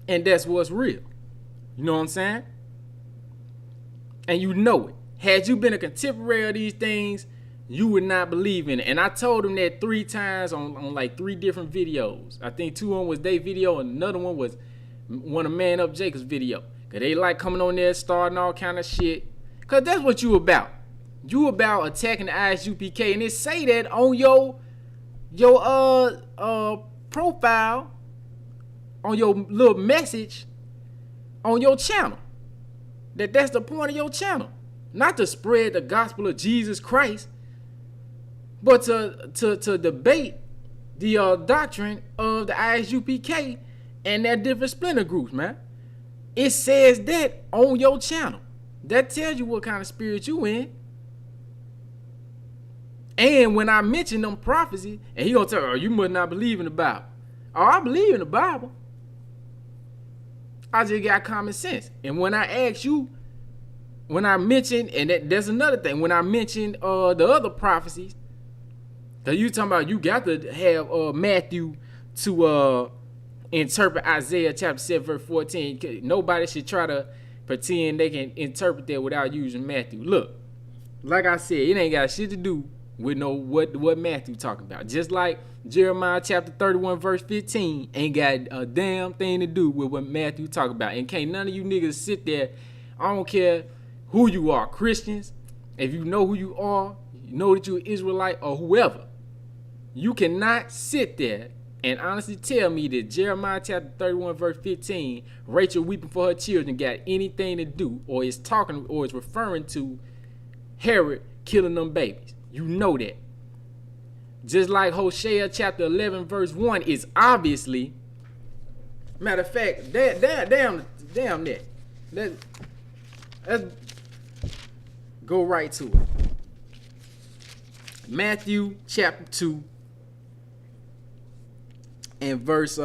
And that's what's real. You know what I'm saying? And you know it. Had you been a contemporary of these things, you would not believe in it. And I told him that 3 times on like 3 different videos. I think 2 of them was their video and another one was one of Man Up Jacob's video. Cause they like coming on there starting all kind of shit. Cause that's what you about. You about attacking the ISUPK, and it say that on your profile, on your little message on your channel. That's the point of your channel. Not to spread the gospel of Jesus Christ, but to debate the doctrine of the ISUPK and their different splinter groups, man. It says that on your channel. That tells you what kind of spirit you in. And when I mention them prophecies, and he gonna tell, oh, you must not believe in the Bible. Oh, I believe in the Bible. I just got common sense. And when I ask you, when I mention, and that's another thing, when I mention the other prophecies, cause you talking about you got to have Matthew to interpret Isaiah chapter 7 verse 14. Nobody should try to pretend they can interpret that without using Matthew. Look, like I said, it ain't got shit to do with what Matthew talking about. Just like Jeremiah chapter 31 verse 15 ain't got a damn thing to do with what Matthew talking about. And can't none of you niggas sit there, I don't care who you are, Christians, if you know who you are, you know that you're an Israelite or whoever, you cannot sit there and honestly tell me that Jeremiah chapter 31 verse 15, Rachel weeping for her children, got anything to do or is talking or is referring to Herod killing them babies. You know that. Just like Hosea chapter 11 verse 1 is obviously, matter of fact, damn that. Let's go right to it. Matthew chapter 2 and verse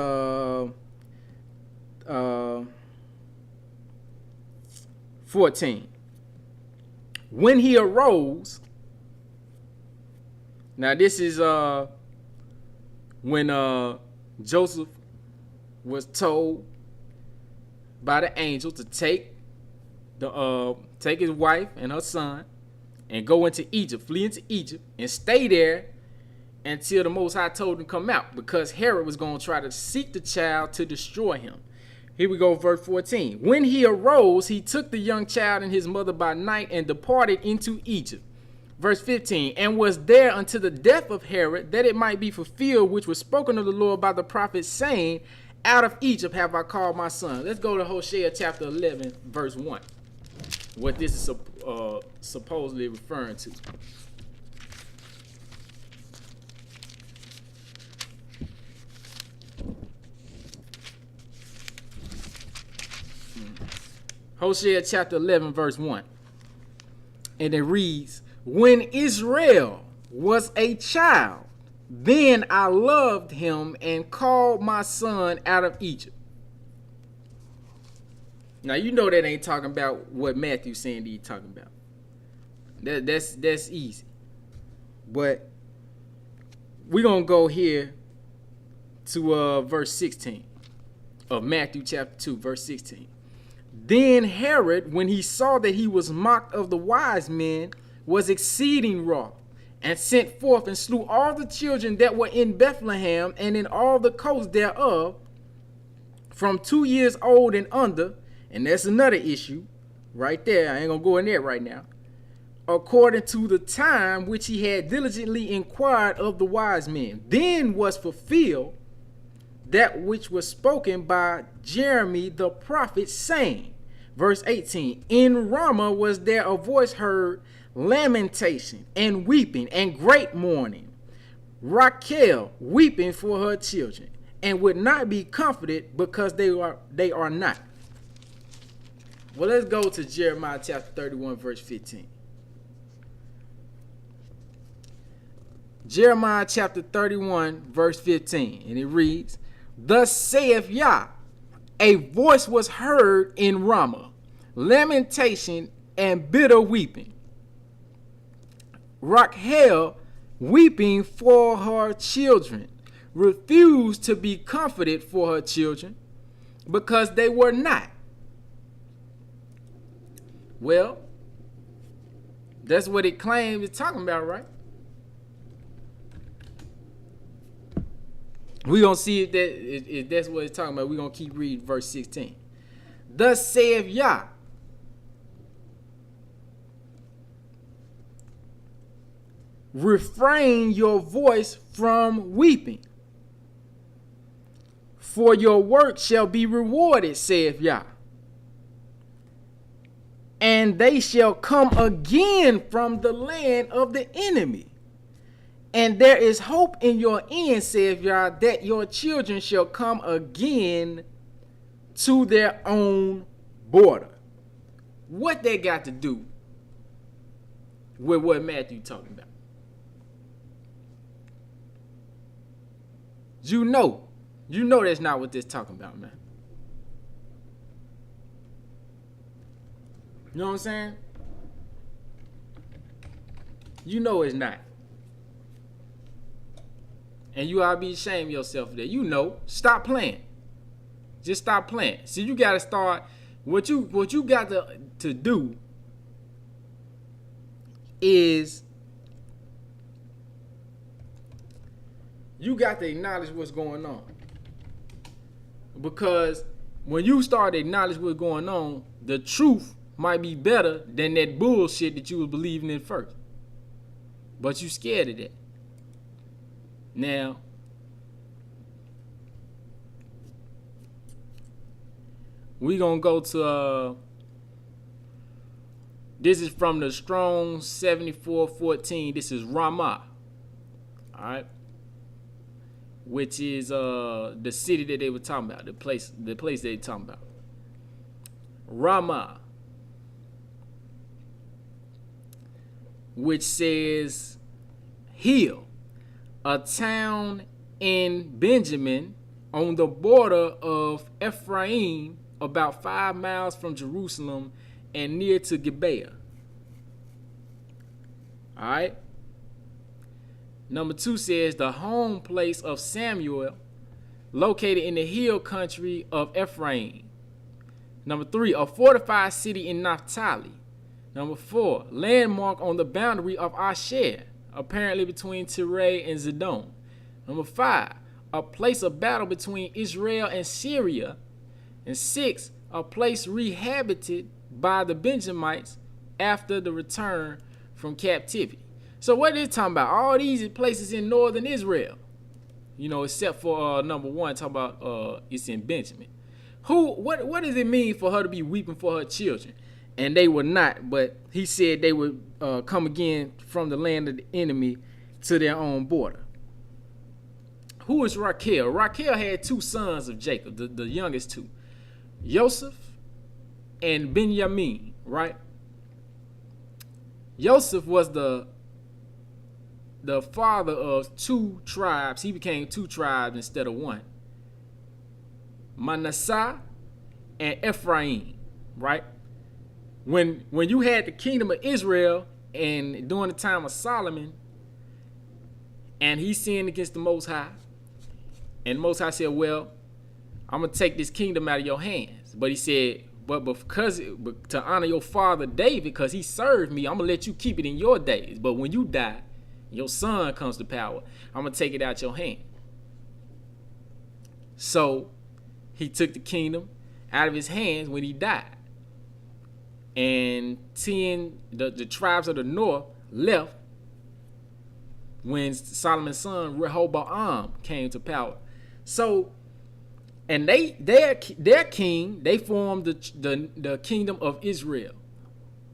14. When he arose, now this is when Joseph was told by the angel to take his wife and her son and go into Egypt, flee into Egypt, and stay there until the Most High told him to come out, because Herod was going to try to seek the child to destroy him. Here we go, verse 14. When he arose, he took the young child and his mother by night and departed into Egypt. Verse 15, and was there until the death of Herod, that it might be fulfilled which was spoken of the Lord by the prophet, saying, out of Egypt have I called my son. Let's go to Hosea chapter 11, verse 1. What this is supposedly referring to. Hosea chapter 11, verse 1. And it reads, when Israel was a child, then I loved him and called my son out of Egypt. Now you know that ain't talking about what Matthew's saying that he's talking about. That's easy. But we're gonna go here to verse 16 of Matthew chapter 2, verse 16. Then Herod, when he saw that he was mocked of the wise men, was exceeding wroth, and sent forth and slew all the children that were in Bethlehem and in all the coasts thereof, from 2 years old and under. And that's another issue right there. I ain't gonna go in there right now. According to the time which he had diligently inquired of the wise men, then was fulfilled that which was spoken by Jeremy the prophet, saying, verse 18, in Ramah was there a voice heard, lamentation and weeping and great mourning, Rachel weeping for her children, and would not be comforted because they are not. Well, let's go to Jeremiah chapter 31 verse 15. Jeremiah chapter 31 verse 15, and it reads, thus saith Yah, a voice was heard in Ramah, lamentation and bitter weeping, Rachel weeping for her children, refused to be comforted for her children, because they were not. Well, that's what it claims it's talking about, right? We're going to see if that's what it's talking about. We're going to keep reading verse 16. Thus saith Yah, refrain your voice from weeping, for your work shall be rewarded, saith Yah. And they shall come again from the land of the enemy. And there is hope in your end, saith Yah, that your children shall come again to their own border. What they got to do with what Matthew talking about? You know that's not what this talking about, man. You know what I'm saying? You know it's not. And you ought to be ashamed of yourself for that. You know, stop playing. Just stop playing. See, you got to start. What you got to do is you got to acknowledge what's going on. Because when you start to acknowledge what's going on, the truth might be better than that bullshit that you was believing in first. But you scared of that. Now, we gonna go to this is from the Strong 74:14. This is Ramah. All right, which is the city that they were talking about, the place they talking about. Ramah, which says hill, a town in Benjamin on the border of Ephraim, about 5 miles from Jerusalem and near to Gibeah. All right. Number 2 says the home place of Samuel, located in the hill country of Ephraim. Number 3, a fortified city in Naphtali. Number 4, landmark on the boundary of Asher, apparently between Tyre and Zidon. Number 5, a place of battle between Israel and Syria. And 6, a place rehabited by the Benjamites after the return from captivity. So what is it talking about? All these places in northern Israel, you know, except for number 1, talking about it's in Benjamin. What does it mean for her to be weeping for her children? And they were not, but he said they would come again from the land of the enemy to their own border. Who is Rachel? Rachel had 2 sons of Jacob, the youngest 2, Joseph and Benjamin, right? Joseph was the father of 2 tribes. He became 2 tribes instead of 1. Manasseh and Ephraim, right? When you had the kingdom of Israel and during the time of Solomon, and he sinned against the Most High, and the Most High said, well, I'm going to take this kingdom out of your hands. But he said, but to honor your father David, because he served me, I'm going to let you keep it in your days. But when you die, your son comes to power, I'm going to take it out your hand. So he took the kingdom out of his hands when he died. And the tribes of the north left when Solomon's son Rehoboam came to power. So, and their king, they formed the kingdom of Israel,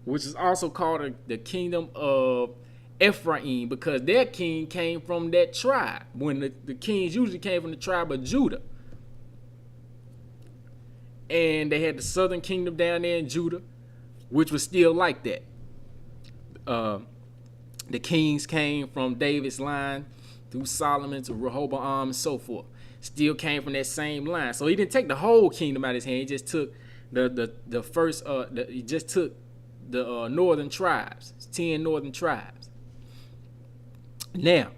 which is also called the kingdom of Ephraim, because their king came from that tribe, when the kings usually came from the tribe of Judah. And they had the southern kingdom down there in Judah, which was still like that. The kings came from David's line through Solomon to Rehoboam and so forth. Still came from that same line. So he didn't take the whole kingdom out of his hand. He just took the northern tribes, 10 northern tribes. Now,